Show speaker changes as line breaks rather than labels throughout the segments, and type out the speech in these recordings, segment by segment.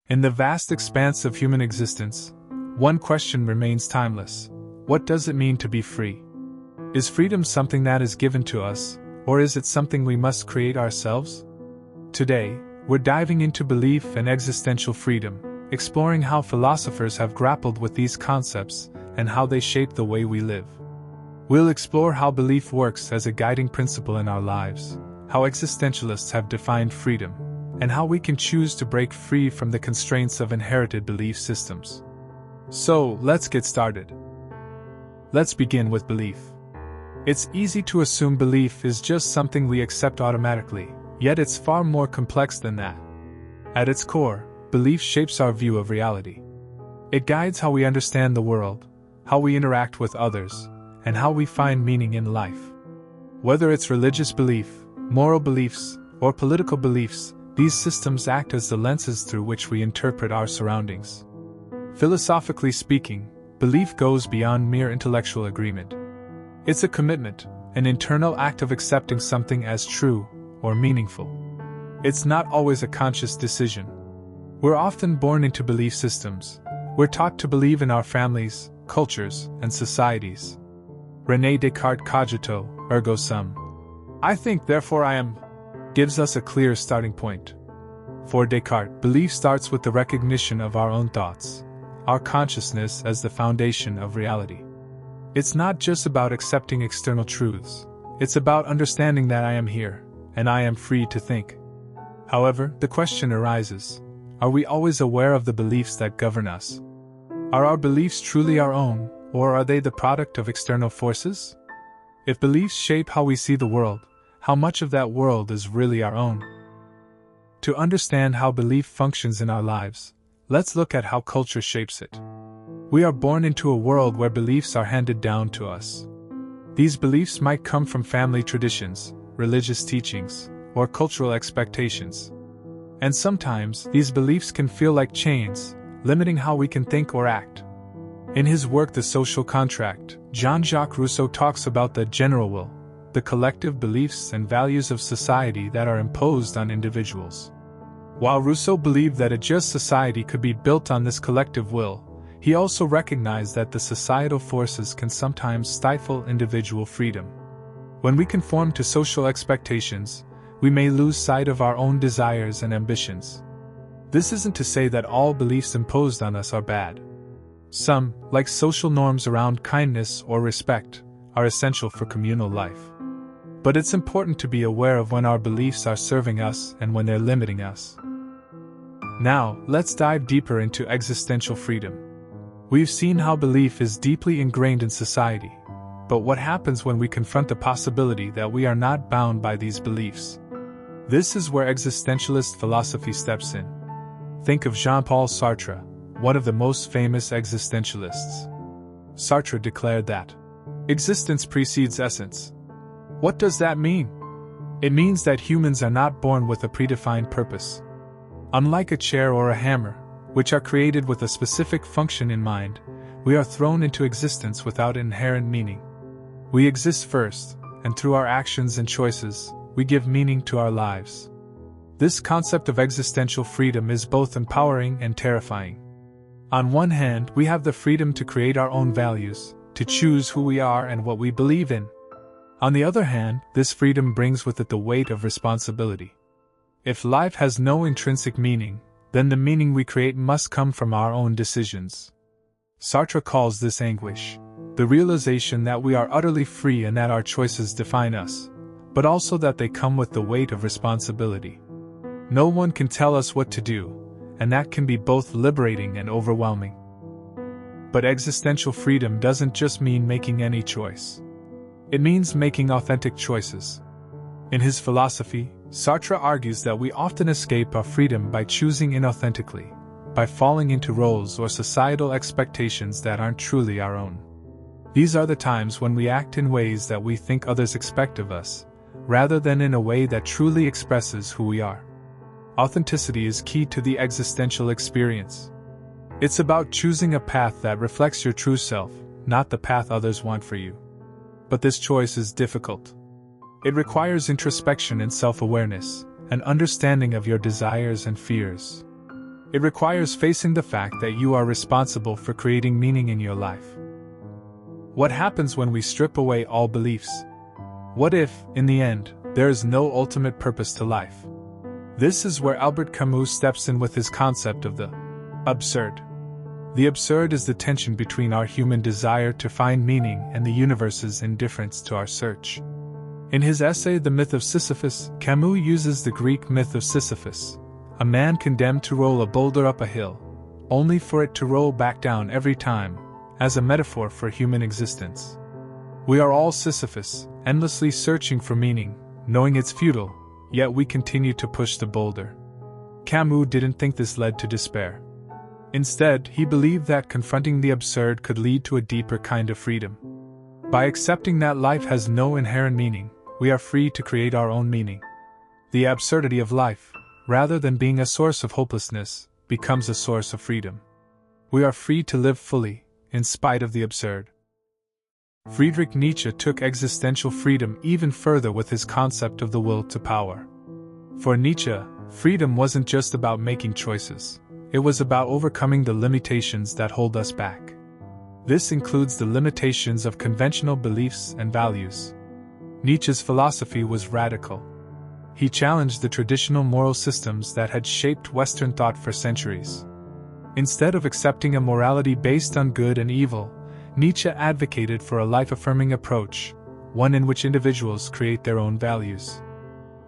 In the vast expanse of human existence, one question remains timeless. What does it mean to be free? Is freedom something that is given to us, or is it something we must create ourselves? Today, we're diving into belief and existential freedom, exploring how philosophers have grappled with these concepts and how they shape the way we live. We'll explore how belief works as a guiding principle in our lives, how existentialists have defined freedom, and how we can choose to break free from the constraints of inherited belief systems. So, let's get started. Let's begin with belief. It's easy to assume belief is just something we accept automatically, yet it's far more complex than that. At its core, belief shapes our view of reality. It guides how we understand the world, how we interact with others, and how we find meaning in life. Whether it's religious belief, moral beliefs, or political beliefs, these systems act as the lenses through which we interpret our surroundings. Philosophically speaking, belief goes beyond mere intellectual agreement. It's a commitment, an internal act of accepting something as true or meaningful. It's not always a conscious decision. We're often born into belief systems. We're taught to believe in our families, cultures, and societies. René Descartes' cogito, ergo sum. I think, therefore I am, gives us a clear starting point. For Descartes, belief starts with the recognition of our own thoughts, our consciousness as the foundation of reality. It's not just about accepting external truths, it's about understanding that I am here, and I am free to think. However, the question arises, are we always aware of the beliefs that govern us? Are our beliefs truly our own, or are they the product of external forces? If beliefs shape how we see the world, how much of that world is really our own? To understand how belief functions in our lives, let's look at how culture shapes it. We are born into a world where beliefs are handed down to us. These beliefs might come from family traditions, religious teachings, or cultural expectations. And sometimes, these beliefs can feel like chains, limiting how we can think or act. In his work The Social Contract, Jean-Jacques Rousseau talks about the general will, the collective beliefs and values of society that are imposed on individuals. While Rousseau believed that a just society could be built on this collective will, he also recognized that the societal forces can sometimes stifle individual freedom. When we conform to social expectations, we may lose sight of our own desires and ambitions. This isn't to say that all beliefs imposed on us are bad. Some, like social norms around kindness or respect, are essential for communal life. But it's important to be aware of when our beliefs are serving us and when they're limiting us. Now, let's dive deeper into existential freedom. We've seen how belief is deeply ingrained in society, but what happens when we confront the possibility that we are not bound by these beliefs? This is where existentialist philosophy steps in. Think of Jean-Paul Sartre, one of the most famous existentialists. Sartre declared that existence precedes essence. What does that mean? It means that humans are not born with a predefined purpose. Unlike a chair or a hammer, which are created with a specific function in mind, we are thrown into existence without inherent meaning. We exist first, and through our actions and choices, we give meaning to our lives. This concept of existential freedom is both empowering and terrifying. On one hand, we have the freedom to create our own values, to choose who we are and what we believe in. On the other hand, this freedom brings with it the weight of responsibility. If life has no intrinsic meaning, then the meaning we create must come from our own decisions. Sartre calls this anguish, the realization that we are utterly free and that our choices define us, but also that they come with the weight of responsibility. No one can tell us what to do, and that can be both liberating and overwhelming. But existential freedom doesn't just mean making any choice. It means making authentic choices. In his philosophy, Sartre argues that we often escape our freedom by choosing inauthentically, by falling into roles or societal expectations that aren't truly our own. These are the times when we act in ways that we think others expect of us, rather than in a way that truly expresses who we are. Authenticity is key to the existential experience. It's about choosing a path that reflects your true self, not the path others want for you. But this choice is difficult. It requires introspection and self-awareness, an understanding of your desires and fears. It requires facing the fact that you are responsible for creating meaning in your life. What happens when we strip away all beliefs? What if, in the end, there is no ultimate purpose to life? This is where Albert Camus steps in with his concept of the absurd. The absurd is the tension between our human desire to find meaning and the universe's indifference to our search. In his essay The Myth of Sisyphus, Camus uses the Greek myth of Sisyphus, a man condemned to roll a boulder up a hill, only for it to roll back down every time, as a metaphor for human existence. We are all Sisyphus, endlessly searching for meaning, knowing it's futile, yet we continue to push the boulder. Camus didn't think this led to despair. Instead, he believed that confronting the absurd could lead to a deeper kind of freedom. By accepting that life has no inherent meaning, we are free to create our own meaning. The absurdity of life, rather than being a source of hopelessness, becomes a source of freedom. We are free to live fully, in spite of the absurd. Friedrich Nietzsche took existential freedom even further with his concept of the will to power. For Nietzsche, freedom wasn't just about making choices. It was about overcoming the limitations that hold us back. This includes the limitations of conventional beliefs and values. Nietzsche's philosophy was radical. He challenged the traditional moral systems that had shaped Western thought for centuries. Instead of accepting a morality based on good and evil, Nietzsche advocated for a life-affirming approach, one in which individuals create their own values.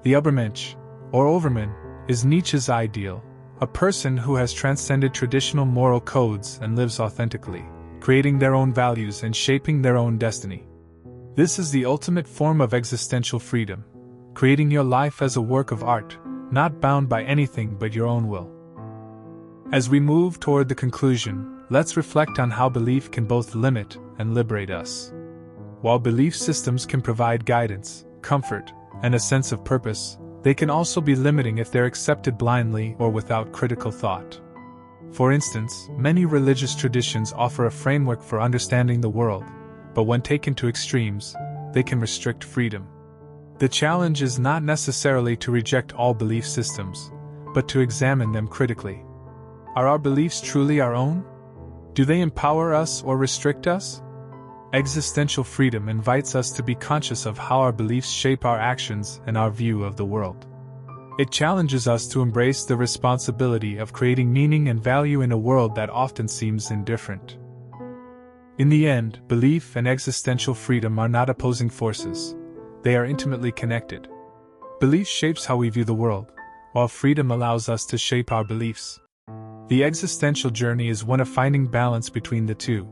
The Übermensch, or Overman, is Nietzsche's ideal, a person who has transcended traditional moral codes and lives authentically, creating their own values and shaping their own destiny. This is the ultimate form of existential freedom, creating your life as a work of art, not bound by anything but your own will. As we move toward the conclusion, let's reflect on how belief can both limit and liberate us. While belief systems can provide guidance, comfort, and a sense of purpose, they can also be limiting if they're accepted blindly or without critical thought. For instance, many religious traditions offer a framework for understanding the world, but when taken to extremes, they can restrict freedom. The challenge is not necessarily to reject all belief systems, but to examine them critically. Are our beliefs truly our own? Do they empower us or restrict us? Existential freedom invites us to be conscious of how our beliefs shape our actions and our view of the world. It challenges us to embrace the responsibility of creating meaning and value in a world that often seems indifferent. In the end, belief and existential freedom are not opposing forces. They are intimately connected. Belief shapes how we view the world, while freedom allows us to shape our beliefs. The existential journey is one of finding balance between the two.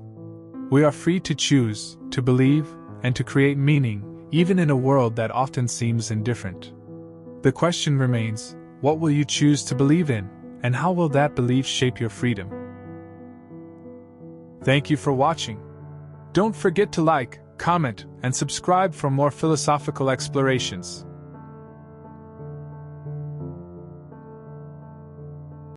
We are free to choose, to believe, and to create meaning, even in a world that often seems indifferent. The question remains, what will you choose to believe in, and how will that belief shape your freedom? Thank you for watching. Don't forget to like, comment, and subscribe for more philosophical explorations.